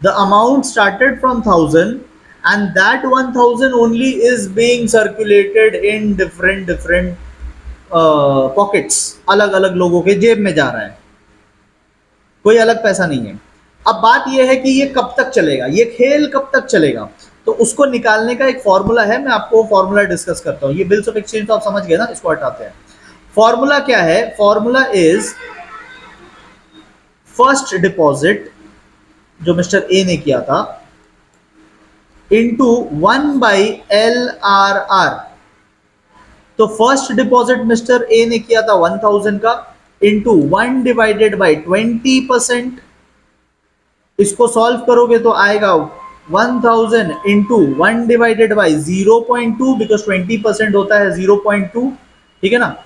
The amount started from 1000 and that 1000 only is being circulated in different pockets, अलग अलग लोगों के जेब में जा रहा है, कोई अलग पैसा नहीं है। अब बात यह है कि ये कब तक चलेगा, ये खेल कब तक चलेगा, तो उसको निकालने का एक फॉर्मूला है, मैं आपको फॉर्मूला डिस्कस करता हूं। ये बिल्स ऑफ एक्सचेंज तो आप समझ गए ना, इसको हटाते हैं। फॉर्मूला क्या है, फॉर्मूला इज फर्स्ट डिपॉजिट जो मिस्टर ए ने किया था इनटू 1/LRR। तो फर्स्ट डिपॉजिट मिस्टर ए ने किया था 1000 का, इंटू 1 डिवाइडेड बाई 20%। इसको सॉल्व करोगे तो आएगा 1000 इंटू 1 डिवाइडेड बाई 0.2, बिकॉज 20% होता है 0.2, ठीक है ना,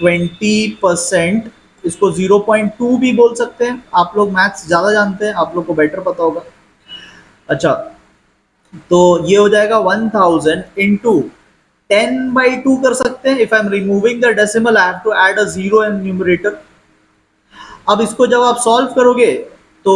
20%, इसको 0.2 भी बोल सकते हैं। आप लोग मैथ्स ज्यादा जानते हैं, आप लोग को बेटर पता होगा। अच्छा, तो ये हो जाएगा 1000 इंटू 10/2 कर सकते हैं। If I am removing the decimal I have to add a 0 in numerator. अब इसको जब आप सॉल्व करोगे तो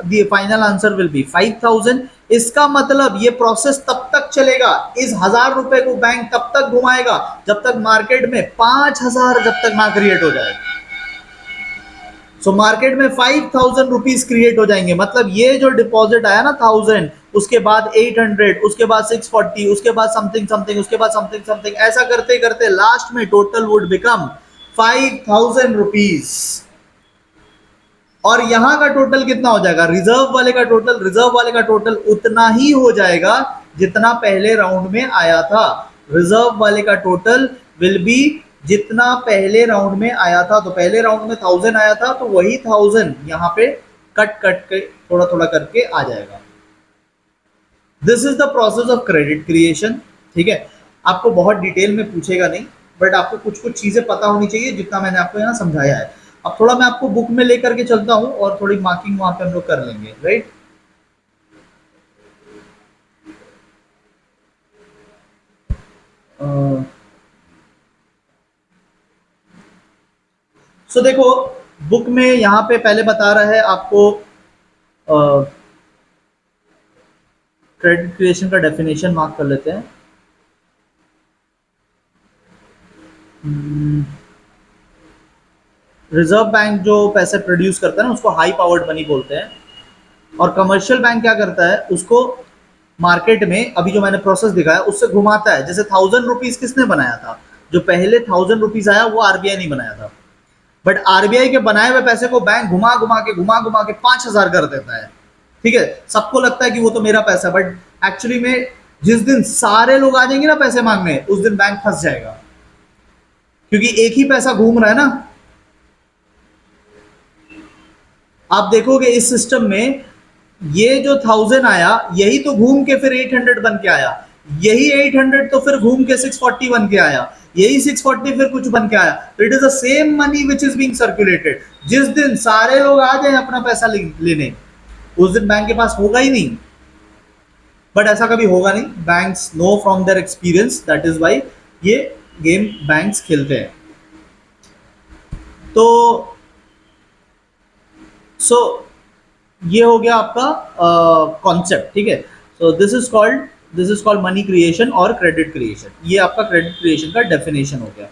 the final answer will be 5000। इसका मतलब ये प्रोसेस तब तक चलेगा, इस 1000 रुपए को बैंक तब तक घुमाएगा जब तक मार्केट में 5000 जब तक ना क्रिएट हो जाए। सो मार्केट में 5000 रुपीज क्रिएट हो जाएंगे। मतलब ये जो डिपॉजिट आया ना 1000, उसके बाद 800, उसके बाद 640, उसके बाद समथिंग समथिंग, उसके बाद समथिंग समथिंग, ऐसा करते करते लास्ट में टोटल वुड बिकम 5000 रुपीज। और यहां का टोटल कितना हो जाएगा, रिजर्व वाले का टोटल, रिजर्व वाले का टोटल उतना ही हो जाएगा जितना पहले राउंड में आया था। रिजर्व वाले का टोटल विल बी जितना पहले राउंड में आया था। तो पहले राउंड में 1000 आया था, तो वही 1000 यहां पे कट कट के थोड़ा थोड़ा करके आ जाएगा। This is the process of credit creation, ठीक है। आपको बहुत डिटेल में पूछेगा नहीं, बट आपको कुछ कुछ चीजें पता होनी चाहिए जितना मैंने आपको यहाँ समझाया है। अब थोड़ा मैं आपको बुक में लेकर के चलता हूँ और थोड़ी मार्किंग वहां पे हम लोग कर लेंगे, राइट। सो देखो, बुक में यहाँ पे पहले बता रहा है आपको क्रेडिट क्रिएशन का डेफिनेशन, मार्क कर लेते हैं। रिजर्व बैंक जो पैसे प्रोड्यूस करता है ना उसको हाई पावर्ड मनी बोलते हैं, और कमर्शियल बैंक क्या करता है, उसको मार्केट में अभी जो मैंने प्रोसेस दिखाया उससे घुमाता है। जैसे 1000 रुपीज किसने बनाया था, जो पहले 1000 रुपीज आया वो आरबीआई नहीं बनाया था, बट आरबीआई के बनाए हुए पैसे को बैंक घुमा घुमा के 5000 कर देता है, ठीक है। सबको लगता है कि वो तो मेरा पैसा, बट एक्चुअली में जिस दिन सारे लोग आ जाएंगे ना पैसे मांगने, उस दिन बैंक फंस जाएगा, क्योंकि एक ही पैसा घूम रहा है ना। आप देखोगे इस सिस्टम में ये जो 1000 आया यही तो घूम के फिर 800 बन के आया, यही 800 तो फिर घूम के 640 बन के आया, यही 640 फिर कुछ बन के आया। तो it is the same money which is being circulated. जिस दिन सारे लोग आ जाए अपना पैसा लेने, उस दिन बैंक के पास होगा ही नहीं। बट ऐसा कभी होगा नहीं, banks know from their experience, that is why ये गेम बैंक्स खेलते हैं। तो सो ये हो गया आपका कॉन्सेप्ट, ठीक है। So this is called money creation और क्रेडिट क्रिएशन। ये आपका क्रेडिट क्रिएशन का डेफिनेशन हो गया,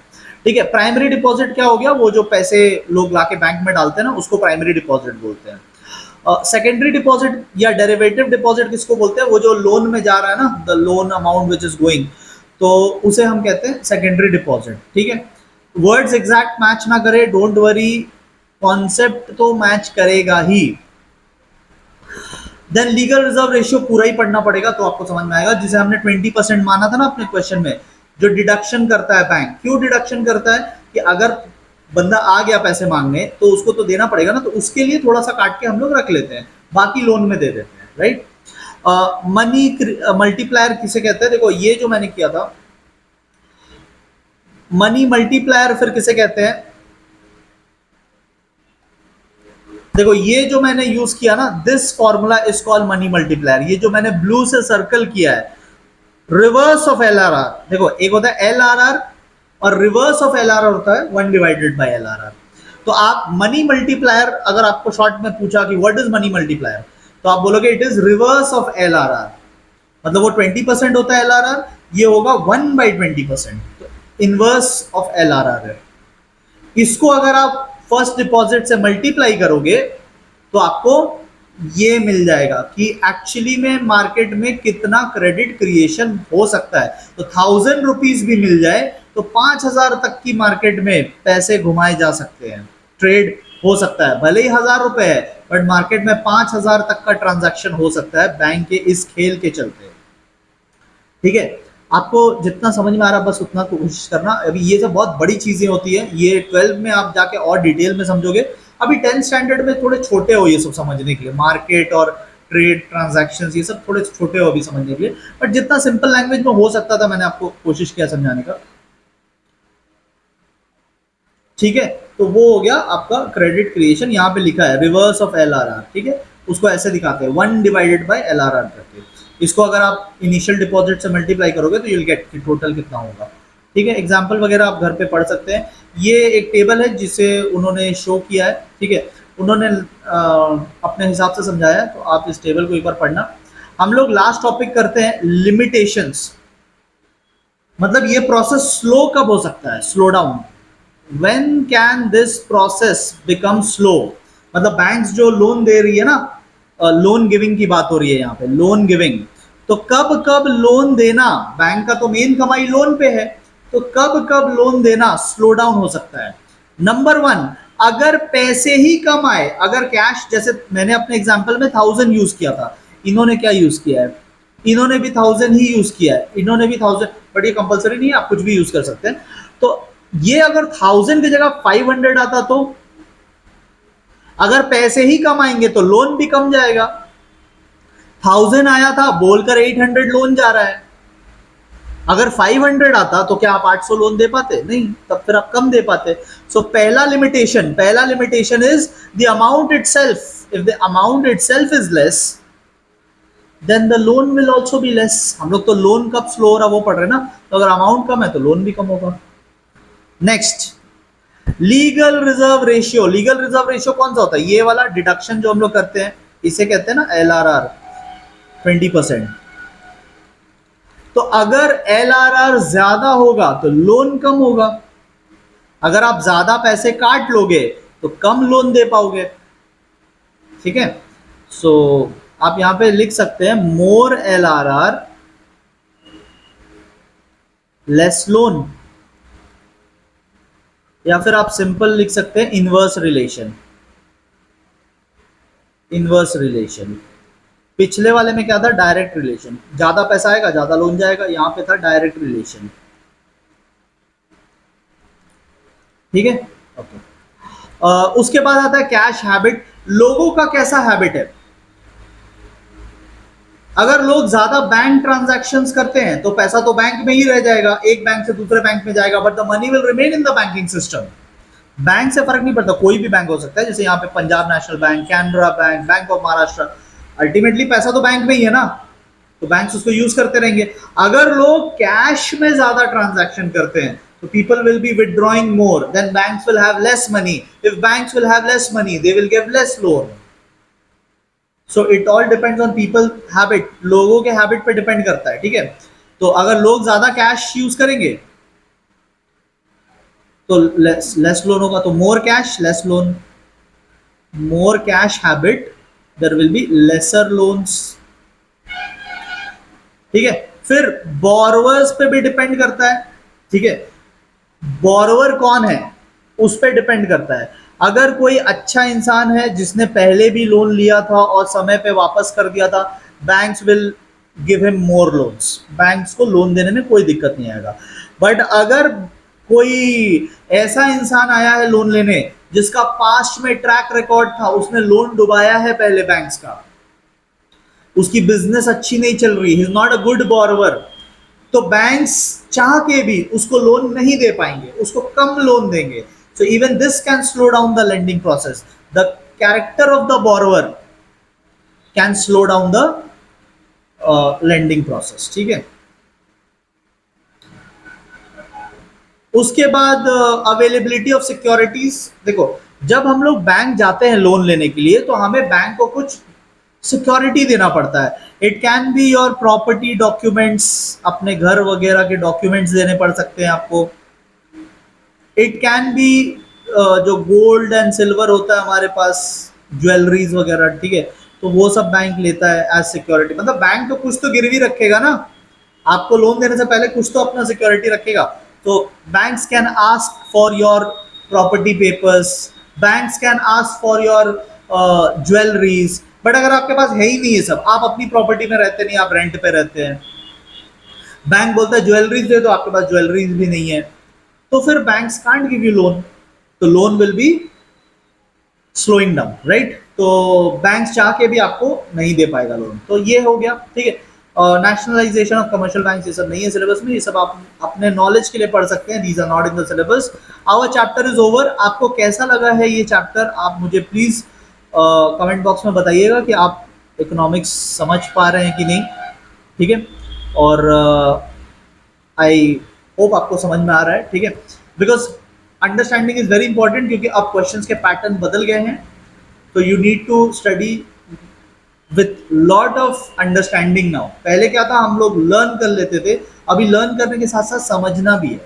ठीक है। प्राइमरी डिपॉजिट क्या हो गया, वो जो पैसे लोग लाके बैंक में डालते हैं ना उसको प्राइमरी डिपॉजिट बोलते हैं। सेकेंडरी डिपॉजिट या डेरिवेटिव डिपॉजिट किसको बोलते हैं, वो जो लोन में जा रहा है ना, the loan amount which is going, तो उसे हम कहते हैं सेकेंडरी डिपॉजिट, ठीक है। वर्ड्स एग्जैक्ट मैच ना करे, डोंट वरी, कॉन्सेप्ट तो मैच करेगा ही। देन लीगल रिजर्व रेशियो पूरा ही पढ़ना पड़ेगा तो आपको समझ में आएगा, जिसे हमने 20% माना था ना अपने क्वेश्चन में। जो डिडक्शन करता है बैंक, क्यों डिडक्शन करता है, कि अगर बंदा आ गया पैसे मांगने तो उसको तो देना पड़ेगा ना, तो उसके लिए थोड़ा सा काट के हम लोग रख लेते हैं, बाकी लोन में दे देते हैं, राइट। मनी मल्टीप्लायर किसे कहते हैं, देखो ये जो मैंने किया था, मनी मल्टीप्लायर फिर किसे कहते हैं? देखो ये जो मैंने यूज किया ना, this formula is called money multiplier. ये जो मैंने ब्लू से सर्कल किया है, reverse of L R R. देखो एक होता है एल आर आर और reverse of L R R होता है 1/LRR। तो आप मनी मल्टीप्लायर, अगर आपको शॉर्ट में पूछा कि व्हाट इज मनी मल्टीप्लायर, तो आप बोलोगे it is reverse of L R R. मतलब वो 20% होता है एल आर आर, ये होगा 1/20%। तो inverse of L R R है। इसको अगर आप फर्स्ट डिपॉजिट से मल्टीप्लाई करोगे तो आपको ये मिल जाएगा कि एक्चुअली में मार्केट में कितना क्रेडिट क्रिएशन हो सकता है। तो 1000 रुपीज भी मिल जाए तो 5000 तक की मार्केट में पैसे घुमाए जा सकते हैं, ट्रेड हो सकता है। भले ही 1000 रुपए है बट मार्केट में 5000 तक का ट्रांजैक्शन हो सकता है बैंक के इस खेल के चलते। ठीक है, आपको जितना समझ में आ रहा बस उतना कोशिश करना। अभी ये सब बहुत बड़ी चीजें होती है, ये 12 में आप जाके और डिटेल में समझोगे। अभी 10th स्टैंडर्ड में थोड़े छोटे हो ये सब समझने के लिए, मार्केट और ट्रेड ट्रांजैक्शंस ये सब थोड़े छोटे हो अभी समझने के लिए, बट जितना सिंपल लैंग्वेज में हो सकता था मैंने आपको कोशिश किया समझाने का। ठीक है, तो वो हो गया आपका क्रेडिट क्रिएशन। यहाँ पे लिखा है reverse of L R R. ठीक है, उसको ऐसे दिखाते हैं 1/LRR करके। इसको अगर आप इनिशियल डिपॉजिट से मल्टीप्लाई करोगे तो यूल गेट कि टोटल कितना होगा। ठीक है, एग्जाम्पल वगैरह आप घर पे पढ़ सकते हैं। ये एक टेबल है जिसे उन्होंने शो किया है। ठीक है, उन्होंने अपने हिसाब से समझाया है, तो आप इस टेबल को एक बार पढ़ना। हम लोग लास्ट टॉपिक करते हैं लिमिटेशंस। मतलब ये प्रोसेस स्लो कब हो सकता है, slow down. when can this process become slow? मतलब बैंक्स जो लोन दे रही है ना, लोन गिविंग की बात हो रही है यहाँ पे, लोन गिविंग। तो कब कब लोन देना, बैंक का तो मेन कमाई लोन पे है, तो कब कब लोन देना स्लो डाउन हो सकता है। नंबर 1, अगर पैसे ही कम आए, अगर कैश, जैसे मैंने अपने एग्जांपल में 1000 यूज किया था, इन्होंने क्या यूज किया है, इन्होंने भी 1000 ही यूज किया है, इन्होंने भी 1000, बट ये कंपलसरी नहीं है, आप कुछ भी यूज कर सकते हैं। तो ये अगर 1000 की जगह 500 आता, तो अगर पैसे ही कम आएंगे तो लोन भी कम जाएगा। 1000 आया था बोलकर 800 लोन जा रहा है। अगर 500 आता तो क्या आप 800 लोन दे पाते? नहीं, तब फिर आप कम दे पाते। सो पहला limitation is the amount itself. If the amount itself is less than the loan will also be less. हम लोग तो लोन कब स्लो हो रहा वो पढ़ रहे ना, तो अगर अमाउंट कम है तो लोन भी कम होगा। Next, legal reserve ratio. Legal reserve ratio कौन सा होता है? ये वाला डिडक्शन जो हम लोग करते हैं, इसे कहते हैं ना LRR 20%। तो अगर LRR ज्यादा होगा तो लोन कम होगा। अगर आप ज्यादा पैसे काट लोगे तो कम लोन दे पाओगे। ठीक है, सो आप यहां पे लिख सकते हैं मोर LRR लेस लोन, या फिर आप सिंपल लिख सकते हैं इनवर्स रिलेशन। इनवर्स रिलेशन, पिछले वाले में क्या था? डायरेक्ट रिलेशन, ज्यादा पैसा आएगा ज्यादा लोन जाएगा, यहां पे था डायरेक्ट रिलेशन। ठीक है, ओके। उसके बाद आता है कैश हैबिट। लोगों का कैसा हैबिट है? अगर लोग ज्यादा बैंक ट्रांजैक्शंस करते हैं तो पैसा तो बैंक में ही रह जाएगा, एक बैंक से दूसरे बैंक में जाएगा, but the money will remain in the banking system. Bank से फर्क नहीं पड़ता, कोई भी बैंक हो सकता है, जैसे यहाँ पे Punjab national bank, Canara bank, bank of Maharashtra. Ultimately पैसा तो बैंक में ही है ना, तो बैंक्स उसको यूज करते रहेंगे। अगर लोग कैश में ज्यादा ट्रांजैक्शन करते हैं तो people will be withdrawing more, then banks will have less money. If banks will have less money, they will give less loan. So it all depends on people habit, लोगों के habit पे depend करता है। ठीक है, तो अगर लोग ज्यादा कैश यूज करेंगे तो लेस लोन होगा, तो more cash less loan, more cash habit there will be lesser loans. ठीक है, फिर बोरोवर्स पे भी डिपेंड करता है। ठीक है, बोरोवर कौन है उस पर डिपेंड करता है। अगर कोई अच्छा इंसान है जिसने पहले भी लोन लिया था और समय पे वापस कर दिया था, banks will give him more loans, banks को लोन देने में कोई दिक्कत नहीं आएगा। बट अगर कोई ऐसा इंसान आया है लोन लेने जिसका पास्ट में ट्रैक रिकॉर्ड था, उसने लोन डुबाया है पहले बैंक्स का, उसकी बिजनेस अच्छी नहीं चल रही, he is not a good borrower, तो बैंक्स चाह के भी उसको लोन नहीं दे पाएंगे, उसको कम लोन देंगे. So even this can slow down the lending process. The character of the borrower can slow down the lending process. ठीक है. उसके बाद अवेलेबिलिटी ऑफ सिक्योरिटीज. देखो, जब हम लोग बैंक जाते हैं लोन लेने के लिए तो हमें बैंक को कुछ सिक्योरिटी देना पड़ता है. It can be your property documents, अपने घर वगैरह के डॉक्यूमेंट्स देने पड़ सकते हैं आपको. इट कैन बी जो गोल्ड एंड सिल्वर होता है हमारे पास, ज्वेलरीज वगैरह. ठीक है. तो वो सब बैंक लेता है एज सिक्योरिटी. मतलब बैंक तो कुछ तो गिरवी रखेगा ना, आपको लोन देने से पहले कुछ तो अपना सिक्योरिटी रखेगा. तो banks can ask for your property papers, banks can ask for your jewelleries. But अगर आपके पास है ही नहीं ये सब, आप अपनी प्रॉपर्टी में रहते नहीं, आप रेंट पे रहते हैं, बैंक बोलता है ज्वेलरीज दे दो, आपके पास ज्वेलरीज भी नहीं है, तो फिर banks can't give you loan. तो loan will be slowing down, right. तो बैंक्स चाह के भी आपको नहीं दे पाएगा लोन. तो ये हो गया. ठीक है. नेशनलाइजेशन ऑफ कमर्शियल बैंक ये सब नहीं है सिलेबस में, ये सब आप अपने नॉलेज के लिए पढ़ सकते हैं. These are not in the syllabus. Our chapter is over. आपको कैसा लगा है ये चैप्टर, आप मुझे प्लीज कमेंट बॉक्स में बताइएगा कि आप इकोनॉमिक्स समझ पा रहे हैं कि नहीं. ठीक है. और आई होप आपको समझ में आ रहा है. ठीक है. Because understanding is very important, क्योंकि अब क्वेश्चंस के पैटर्न बदल गए हैं. तो you need to study with lot of understanding now. पहले क्या था, हम लोग लर्न कर लेते थे, अभी लर्न करने के साथ साथ समझना भी है.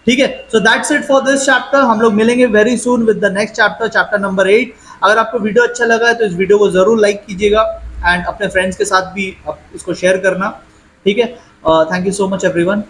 ठीक है. So that's it for this chapter. हम लोग मिलेंगे very soon with the next chapter, chapter number 8. अगर आपको वीडियो अच्छा लगा है तो इस वीडियो को जरूर लाइक कीजिएगा एंड अपने फ्रेंड्स के साथ भी इसको शेयर करना. ठीक है. Thank you so much everyone.